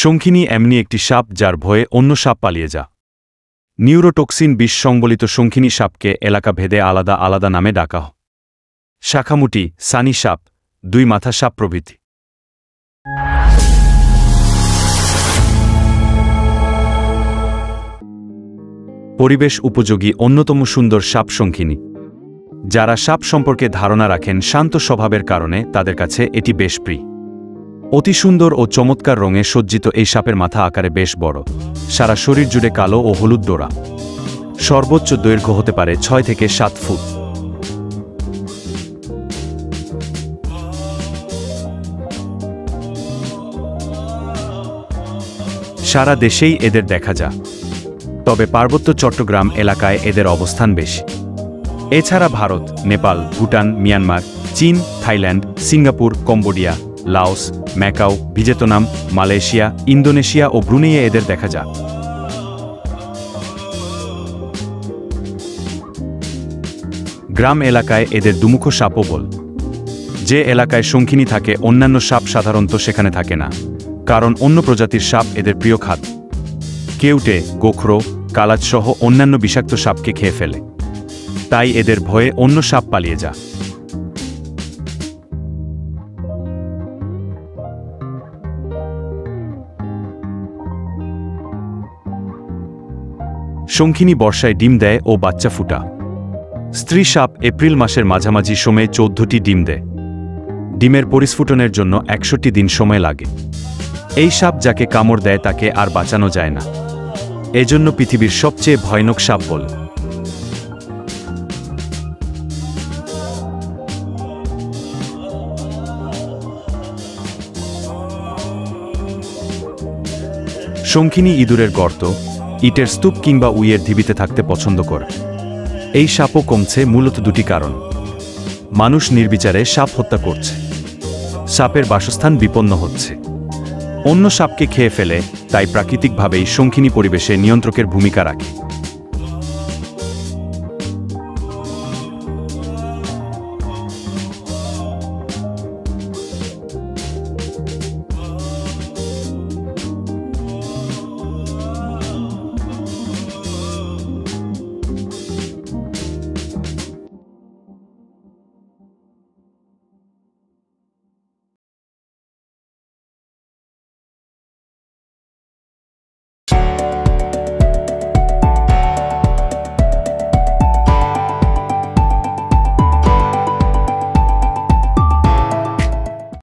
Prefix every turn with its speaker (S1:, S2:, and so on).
S1: শঙ্খিনী এমনি একটি সাপ যার ভয়ে অন্য সাপ পালিয়ে যা। নিউরোটক্সিন বিষ সংবলিত শঙ্খিনী সাপকে এলাকা ভেদে আলাদা আলাদা নামে ডাকা হয়। শাখামুটি, সানি সাপ, দুই মাথা সাপ প্রভৃতি। পরিবেশ উপযোগী অন্যতম সুন্দর সাপ শঙ্খিনী। যারা সাপ সম্পর্কে ধারণা রাখেন শান্ত স্বভাবের কারণে তাদের কাছে এটি বেশ প্রিয়। অতি সুন্দর ও চমৎকার রঙে সজ্জিত এই সাপের মাথা আকারে বেশ বড়, সারা শরীর জুড়ে কালো ও হলুদ ডোরা। সর্বোচ্চ দৈর্ঘ্য হতে পারে 6 থেকে 7 ফুট। সারা দেশেই এদের দেখা যায়, তবে পার্বত্য চট্টগ্রাম এলাকায় এদের অবস্থান বেশি। এছাড়া ভারত, নেপাল, ভুটান, মিয়ানমার, চীন, Thailand, Singapore, Cambodia, Laos, Macau, Vietnam, Malaysia, Indonesia ও ব্রুনেইয়ে এদের দেখা যায়। গ্রাম এলাকায় এদের দুমুখ সাপও বল। যে এলাকায় শঙ্খিনী থাকে অন্যান্য সাপ সাধারণত সেখানে থাকে না, কারণ অন্য প্রজাতির সাপ এদের প্রিয় খাদ্য। কেউটে, গোখরো, কালাজসহ অন্যান্য বিষাক্ত সাপকে খেয়ে ফেলে, তাই এদের ভয়ে অন্য সাপ পালিয়ে যায়। শঙ্খিনী বর্ষায় ডিম দেয় ও বাচ্চা ফুটা। স্ত্রী সাপ এপ্রিল মাসের মাঝামাঝি সময়ে 14টি ডিম দেয়। ডিমের পরিস্ফুটনের জন্য 61 দিন সময় লাগে। এই সাপ যাকে কামড় দেয় তাকে আর বাঁচানো যায় না, এজন্য পৃথিবীর সবচেয়ে ভয়ানক সাপ বলে। শঙ্খিনী ইঁদুরের গর্ত, ইটের স্তূপ কিংবা উইয়ের ঢিবিতে থাকতে পছন্দ করে। এই সাপও কমছে মূলত দুটি কারণ: মানুষ নির্বিচারে সাপ হত্যা করছে, সাপের বাসস্থান বিপন্ন হচ্ছে, অন্য সাপকে খেয়ে ফেলে, তাই প্রাকৃতিকভাবেই শঙ্খিনী পরিবেশে নিয়ন্ত্রকের ভূমিকা রাখে।